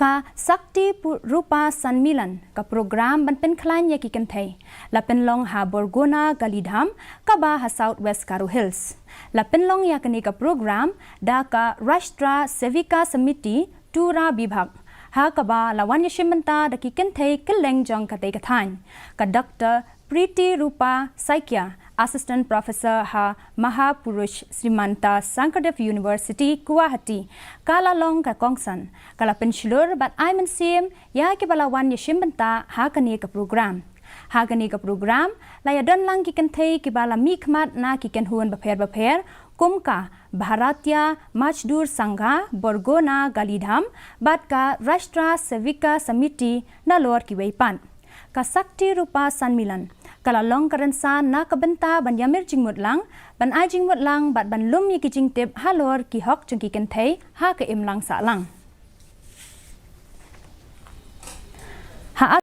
ka Saktirupa Sanmilan ka program ban Pynkhlain ya ki Kynthei la Pynlong ha Borkona gali Dham Kaba ha South West Karo Hills la Pynlong ya kani ka program da ka Rashtra Sevika Samiti Tura Bibhag ha Kaba lawan yashimanta da ki Kynthei keleng jong ka te kathan ka Dr. Priti Rupa Saikya Assistant Professor ha Mahapurush Srimanta Sankardev University Guwahati kala long ka kongsan kala pensilur bat aiman sim ya ke balawan yashimanta ha kani ka program la ya don lang ki Kynthei ki bala mikmat na ki ken huan bapher kumka Bharatiya Majdur Sangha Borkona gali Dham bat ka Rashtra Sevika Samiti na lor ki weipan ka Saktirupa Sanmilan kala long karensa na kabenta ban yamir jingmut lang ban ai jingmut lang bat ban lum yi ki jingtip halor ki hok jeng ki Kynthei ha ka im lang sa lang